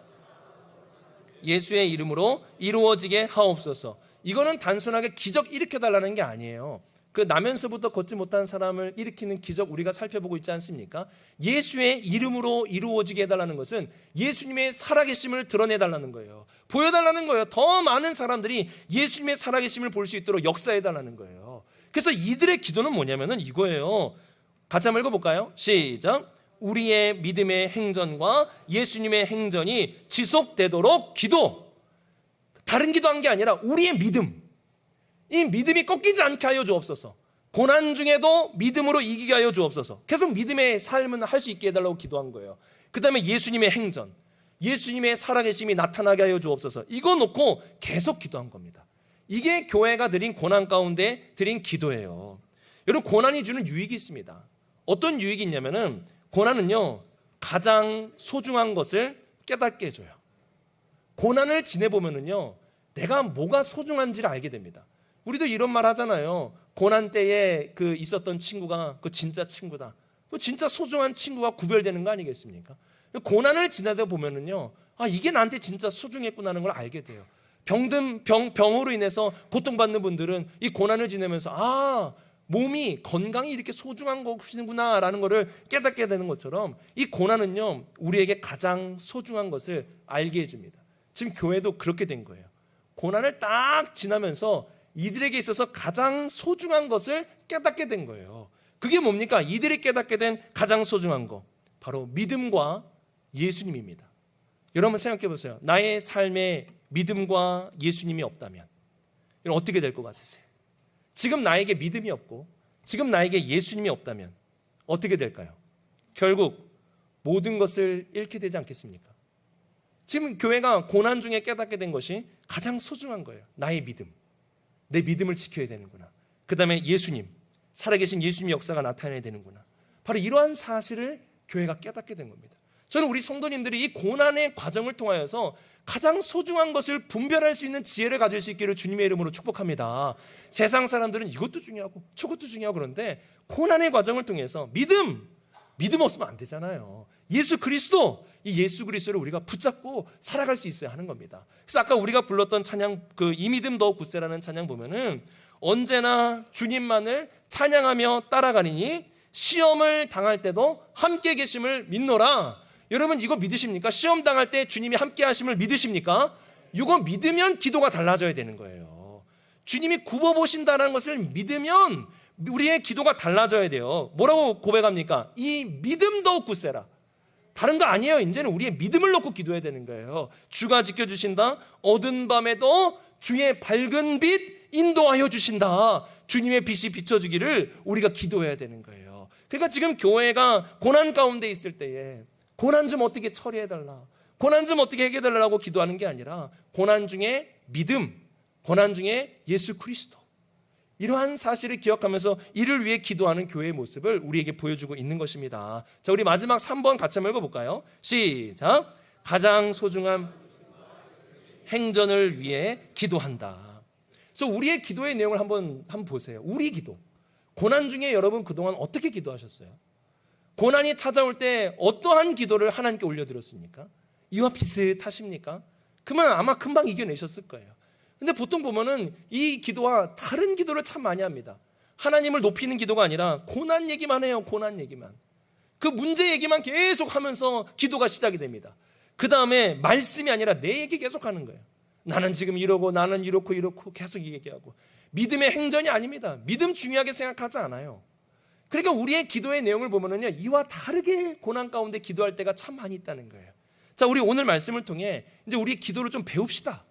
예수의 이름으로 이루어지게 하옵소서. 이거는 단순하게 기적 일으켜달라는 게 아니에요. 그 나면서부터 걷지 못한 사람을 일으키는 기적 우리가 살펴보고 있지 않습니까? 예수의 이름으로 이루어지게 해달라는 것은 예수님의 살아계심을 드러내달라는 거예요. 보여달라는 거예요. 더 많은 사람들이 예수님의 살아계심을 볼 수 있도록 역사해달라는 거예요. 그래서 이들의 기도는 뭐냐면은 이거예요. 같이 한번 읽어볼까요? 시작. 우리의 믿음의 행전과 예수님의 행전이 지속되도록 기도. 다른 기도한 게 아니라 우리의 믿음, 이 믿음이 꺾이지 않게 하여 주옵소서. 고난 중에도 믿음으로 이기게 하여 주옵소서. 계속 믿음의 삶은 할 수 있게 해달라고 기도한 거예요. 그 다음에 예수님의 행전, 예수님의 살아계심이 나타나게 하여 주옵소서. 이거 놓고 계속 기도한 겁니다. 이게 교회가 드린 고난 가운데 드린 기도예요. 여러분, 고난이 주는 유익이 있습니다. 어떤 유익이 있냐면은, 고난은요, 가장 소중한 것을 깨닫게 해줘요. 고난을 지내보면은요, 내가 뭐가 소중한지를 알게 됩니다. 우리도 이런 말 하잖아요. 고난 때에 그 있었던 친구가 그 진짜 친구다. 그 진짜 소중한 친구가 구별되는 거 아니겠습니까? 고난을 지내다 보면은요, 아, 이게 나한테 진짜 소중했구나는 걸 알게 돼요. 병으로 인해서 고통받는 분들은 이 고난을 지내면서 아, 몸이 건강이 이렇게 소중한 것이구나라는 것을 깨닫게 되는 것처럼 이 고난은요, 우리에게 가장 소중한 것을 알게 해줍니다. 지금 교회도 그렇게 된 거예요. 고난을 딱 지나면서 이들에게 있어서 가장 소중한 것을 깨닫게 된 거예요. 그게 뭡니까? 이들이 깨닫게 된 가장 소중한 거, 바로 믿음과 예수님입니다. 여러분 생각해 보세요. 나의 삶에 믿음과 예수님이 없다면 여러분 어떻게 될 것 같으세요? 지금 나에게 믿음이 없고 지금 나에게 예수님이 없다면 어떻게 될까요? 결국 모든 것을 잃게 되지 않겠습니까? 지금 교회가 고난 중에 깨닫게 된 것이 가장 소중한 거예요. 나의 믿음, 내 믿음을 지켜야 되는구나. 그 다음에 예수님, 살아계신 예수님의 역사가 나타나야 되는구나. 바로 이러한 사실을 교회가 깨닫게 된 겁니다. 저는 우리 성도님들이 이 고난의 과정을 통하여서 가장 소중한 것을 분별할 수 있는 지혜를 가질 수 있기를 주님의 이름으로 축복합니다. 세상 사람들은 이것도 중요하고 저것도 중요하고 그런데 고난의 과정을 통해서 믿음 없으면 안 되잖아요. 예수 그리스도, 이 예수 그리스도를 우리가 붙잡고 살아갈 수 있어야 하는 겁니다. 그래서 아까 우리가 불렀던 찬양, 그 이 믿음 더욱 굳세라는 찬양 보면은 언제나 주님만을 찬양하며 따라가리니 시험을 당할 때도 함께 계심을 믿노라. 여러분 이거 믿으십니까? 시험 당할 때 주님이 함께 하심을 믿으십니까? 이거 믿으면 기도가 달라져야 되는 거예요. 주님이 굽어보신다는 것을 믿으면 우리의 기도가 달라져야 돼요. 뭐라고 고백합니까? 이 믿음 더욱 굳세라. 다른 거 아니에요. 이제는 우리의 믿음을 놓고 기도해야 되는 거예요. 주가 지켜주신다. 어두운 밤에도 주의 밝은 빛 인도하여 주신다. 주님의 빛이 비춰주기를 우리가 기도해야 되는 거예요. 그러니까 지금 교회가 고난 가운데 있을 때에 고난 좀 어떻게 처리해달라, 고난 좀 어떻게 해결해달라고 기도하는 게 아니라 고난 중에 믿음, 고난 중에 예수 그리스도, 이러한 사실을 기억하면서 이를 위해 기도하는 교회의 모습을 우리에게 보여주고 있는 것입니다. 자, 우리 마지막 3번 같이 한번 읽어볼까요? 시작. 가장 소중한 행전을 위해 기도한다. 그래서 우리의 기도의 내용을 한번 보세요. 우리 기도. 고난 중에 여러분 그동안 어떻게 기도하셨어요? 고난이 찾아올 때 어떠한 기도를 하나님께 올려드렸습니까? 이와 비슷하십니까? 그러면 아마 금방 이겨내셨을 거예요. 근데 보통 보면은 이 기도와 다른 기도를 참 많이 합니다. 하나님을 높이는 기도가 아니라 고난 얘기만 해요. 고난 얘기만. 그 문제 얘기만 계속 하면서 기도가 시작이 됩니다. 그 다음에 말씀이 아니라 내 얘기 계속 하는 거예요. 나는 지금 이러고 나는 이렇고 계속 얘기하고. 믿음의 행전이 아닙니다. 믿음 중요하게 생각하지 않아요. 그러니까 우리의 기도의 내용을 보면은요, 이와 다르게 고난 가운데 기도할 때가 참 많이 있다는 거예요. 자, 우리 오늘 말씀을 통해 이제 우리 기도를 좀 배웁시다.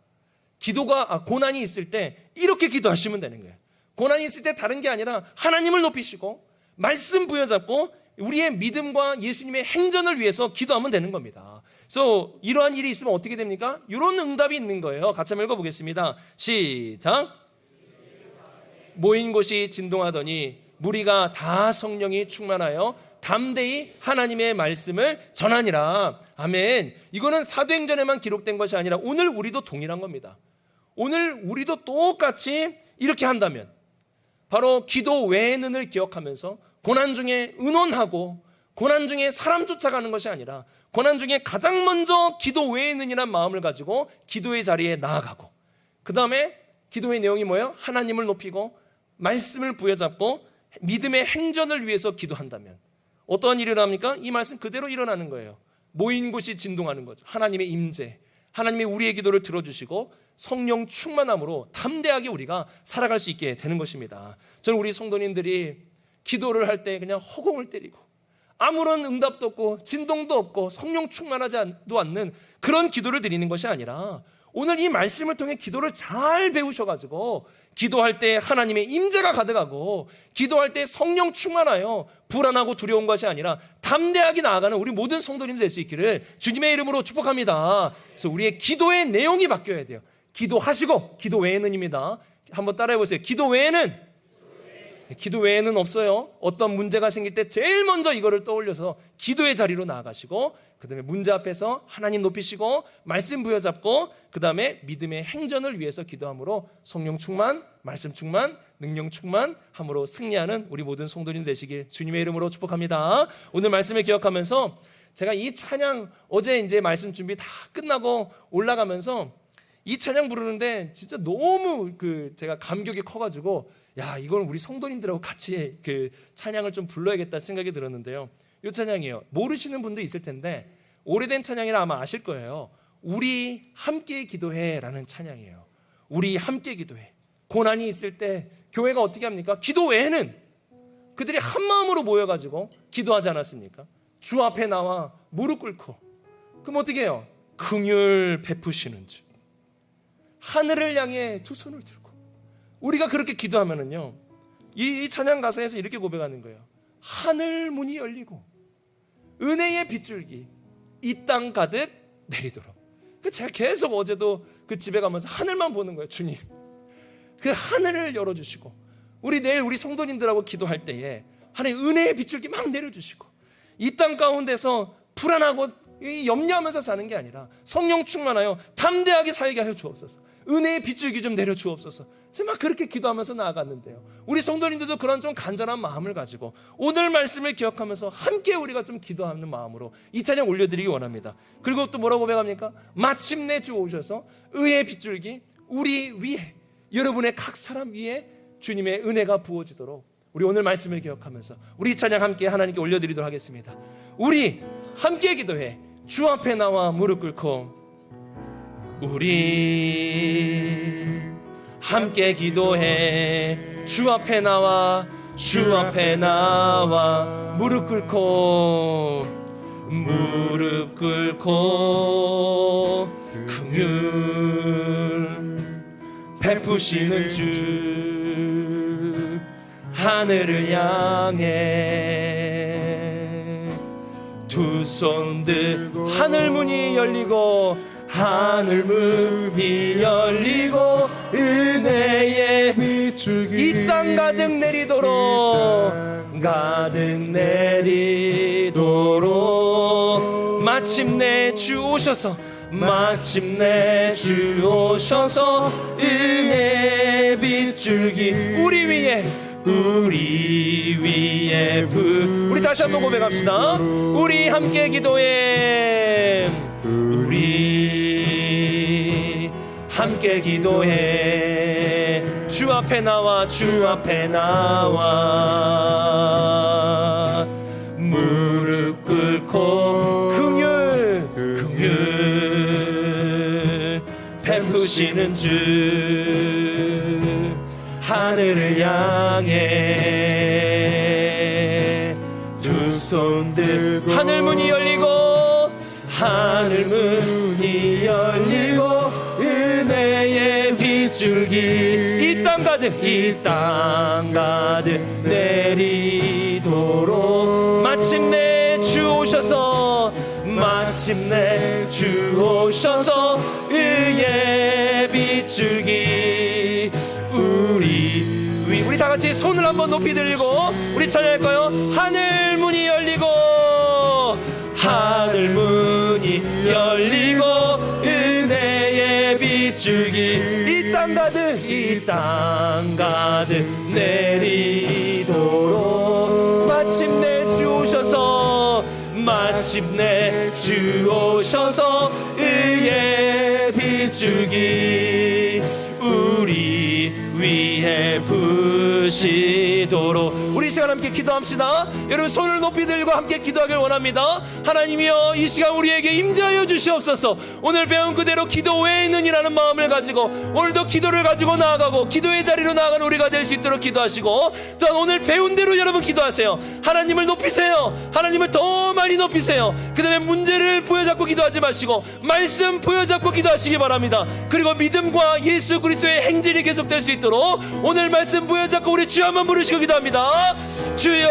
고난이 있을 때 이렇게 기도하시면 되는 거예요. 고난이 있을 때 다른 게 아니라 하나님을 높이시고 말씀 부여잡고 우리의 믿음과 예수님의 행전을 위해서 기도하면 되는 겁니다. 그래서 이러한 일이 있으면 어떻게 됩니까? 이런 응답이 있는 거예요. 같이 한번 읽어보겠습니다. 시작. 모인 곳이 진동하더니 무리가 다 성령이 충만하여 담대히 하나님의 말씀을 전하니라. 아멘. 이거는 사도행전에만 기록된 것이 아니라 오늘 우리도 동일한 겁니다. 오늘 우리도 똑같이 이렇게 한다면 바로 기도 외의 눈을 기억하면서 고난 중에 의논하고 고난 중에 사람 쫓아가는 것이 아니라 고난 중에 가장 먼저 기도 외의 눈이란 마음을 가지고 기도의 자리에 나아가고, 그 다음에 기도의 내용이 뭐예요? 하나님을 높이고 말씀을 부여잡고 믿음의 행전을 위해서 기도한다면 어떠한 일이 일어납니까? 이 말씀 그대로 일어나는 거예요. 모인 곳이 진동하는 거죠. 하나님의 임재, 하나님의 우리의 기도를 들어주시고 성령 충만함으로 담대하게 우리가 살아갈 수 있게 되는 것입니다. 저는 우리 성도님들이 기도를 할 때 그냥 허공을 때리고 아무런 응답도 없고 진동도 없고 성령 충만하지 않는 그런 기도를 드리는 것이 아니라 오늘 이 말씀을 통해 기도를 잘 배우셔가지고 기도할 때 하나님의 임재가 가득하고 기도할 때 성령 충만하여 불안하고 두려운 것이 아니라 담대하게 나아가는 우리 모든 성도님들 될 수 있기를 주님의 이름으로 축복합니다. 그래서 우리의 기도의 내용이 바뀌어야 돼요. 기도하시고 기도 외에는입니다. 한번 따라해 보세요. 기도 외에는 없어요. 어떤 문제가 생길 때 제일 먼저 이거를 떠올려서 기도의 자리로 나아가시고 그 다음에 문제 앞에서 하나님 높이시고 말씀 부여잡고 그 다음에 믿음의 행전을 위해서 기도함으로 성령 충만, 말씀 충만, 능력 충만함으로 승리하는 우리 모든 성도님 되시길 주님의 이름으로 축복합니다. 오늘 말씀을 기억하면서 제가 이 찬양 어제 이제 말씀 준비 다 끝나고 올라가면서 이 찬양 부르는데 진짜 너무 제가 감격이 커가지고 야, 이건 우리 성도님들하고 같이 찬양을 좀 불러야겠다 생각이 들었는데요. 이 찬양이에요. 모르시는 분도 있을 텐데 오래된 찬양이라 아마 아실 거예요. 우리 함께 기도해라는 찬양이에요. 우리 함께 기도해. 고난이 있을 때 교회가 어떻게 합니까? 기도 외에는 그들이 한 마음으로 모여가지고 기도하지 않았습니까? 주 앞에 나와 무릎 꿇고 그럼 어떻게 해요? 긍휼 베푸시는 주, 하늘을 향해 두 손을 들고 우리가 그렇게 기도하면은요, 이 찬양 가사에서 이렇게 고백하는 거예요. 하늘 문이 열리고 은혜의 빗줄기 이 땅 가득 내리도록. 제가 계속 어제도 그 집에 가면서 하늘만 보는 거예요. 주님, 그 하늘을 열어주시고 우리 내일 우리 성도님들하고 기도할 때에 하나님 은혜의 빗줄기 막 내려주시고 이 땅 가운데서 불안하고 염려하면서 사는 게 아니라 성령 충만하여 담대하게 살게 하여 주옵소서. 은혜의 빗줄기 좀 내려 주옵소서. 제가 막 그렇게 기도하면서 나아갔는데요, 우리 성도님들도 그런 좀 간절한 마음을 가지고 오늘 말씀을 기억하면서 함께 우리가 좀 기도하는 마음으로 이 찬양 올려드리기 원합니다. 그리고 또 뭐라고 고백합니까? 마침내 주 오셔서 의의 빗줄기 우리 위에, 여러분의 각 사람 위에 주님의 은혜가 부어지도록 우리 오늘 말씀을 기억하면서 우리 이 찬양 함께 하나님께 올려드리도록 하겠습니다. 우리 함께 기도해. 주 앞에 나와 무릎 꿇고 우리 함께 기도해. 주 앞에 나와, 주 앞에 나와. 무릎 꿇고, 무릎 꿇고 긍휼 베푸시는 주, 하늘을 향해 두 손 들고 하늘 문이 열리고, 하늘 문이 열리고 은혜의 밑줄기 이 땅 가득 내리도록, 가득 내리도록. 마침내 주 오셔서, 마침내 주 오셔서 은혜의 밑줄기 우리 위에, 우리 위에 우리 다시 한번 고백합시다. 우리 함께 기도해. 우리 함께 기도해. 주 앞에 나와, 주 앞에 나와. 무릎 꿇고 긍휼, 긍휼 베푸시는 주, 하늘을 향해 두 손 들고. 하늘 문이 열리고, 하늘 문이 열리고 은혜의 빗줄기 이 땅 가득, 이 땅 가득 내리도록. 마침내 주 오셔서, 마침내 주 오셔서 의의 빗줄기 우리 다 같이 손을 한번 높이 들고 우리 찬양할까요? 하늘 문이 열리고, 하늘 문이 열리고 은혜의 빗줄기 이 땅 가득, 이 땅 가득 내리도록. 마침내 주 오셔서, 마침내 주 오셔서 의의 빗줄기 우리 위에 부시도록. 우리 이 시간 함께 기도합시다. 여러분 손을 높이 들고 함께 기도하길 원합니다. 하나님이여, 이 시간 우리에게 임재하여 주시옵소서. 오늘 배운 그대로 기도 외에 있느니라는 마음을 가지고 오늘도 기도를 가지고 나아가고 기도의 자리로 나아가는 우리가 될 수 있도록 기도하시고, 또한 오늘 배운 대로 여러분 기도하세요. 하나님을 높이세요. 하나님을 더 많이 높이세요. 그 다음에 문제를 부여잡고 기도하지 마시고 말씀 부여잡고 기도하시기 바랍니다. 그리고 믿음과 예수 그리스도의 행진이 계속될 수 있도록 오늘 말씀 부여잡고 우리 주여 한번 부르시고 기도합니다. 주여,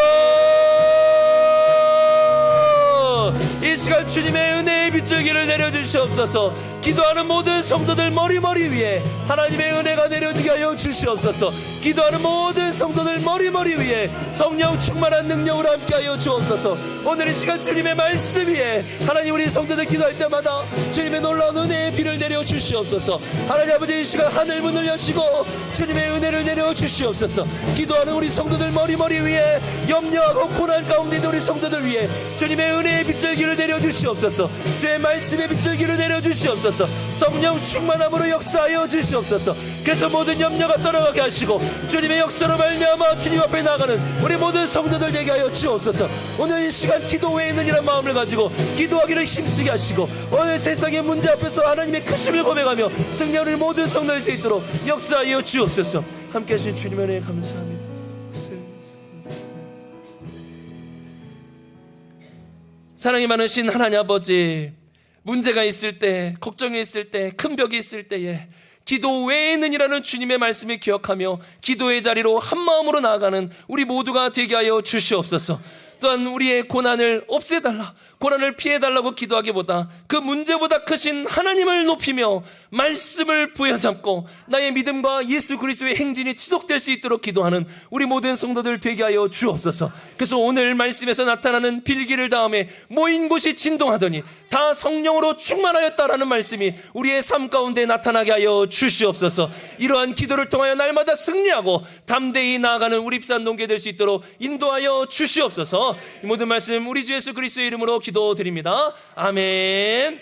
이 시간 주님의 은혜의 빗줄기를 내려주시옵소서. 기도하는 모든 성도들 머리 위에 하나님의 은혜가 내려지게 하여 주시옵소서. 기도하는 모든 성도들 머리 위에 성령 충만한 능력으로 함께 하여 주옵소서. 오늘 이 시간 주님의 말씀 위에 하나님, 우리 성도들 기도할 때마다 주님의 놀라운 은혜의 비를 내려 주시옵소서. 하나님 아버지, 이 시간 하늘 문을 여시고 주님의 은혜를 내려 주시옵소서. 기도하는 우리 성도들 머리 위에, 염려하고 고난 가운데 있는 우리 성도들 위에 주님의 은혜의 빗줄기를 내려 주시옵소서. 주의 말씀의 빗줄기를 내려 주시옵소서. 성령 충만함으로 역사하여 주시옵소서. 그래서 모든 염려가 떠나가게 하시고 주님의 역사로 말미암아 주님 앞에 나가는 우리 모든 성도들 되게 하여 주옵소서. 오늘 이 시간 기도 외에 있는 이란 마음을 가지고 기도하기를 힘쓰게 하시고, 오늘 세상의 문제 앞에서 하나님의 크심을 고백하며 승리하는 모든 성도들 수 있도록 역사하여 주옵소서. 함께 하신 주님의 은혜에 감사합니다. 사랑이 많으신 하나님 아버지, 문제가 있을 때, 걱정이 있을 때, 큰 벽이 있을 때에 기도 외에 있느니라는 주님의 말씀을 기억하며 기도의 자리로 한마음으로 나아가는 우리 모두가 되게 하여 주시옵소서. 또한 우리의 고난을 없애달라, 고난을 피해달라고 기도하기보다 그 문제보다 크신 하나님을 높이며 말씀을 부여잡고 나의 믿음과 예수 그리스도의 행진이 지속될 수 있도록 기도하는 우리 모든 성도들 되게 하여 주옵소서. 그래서 오늘 말씀에서 나타나는 빌기를 다음에 모인 곳이 진동하더니 다 성령으로 충만하였다라는 말씀이 우리의 삶 가운데 나타나게 하여 주시옵소서. 이러한 기도를 통하여 날마다 승리하고 담대히 나아가는 우리 입산동계 될 수 있도록 인도하여 주시옵소서. 이 모든 말씀 우리 주 예수 그리스도의 이름으로 기도드립니다. 아멘.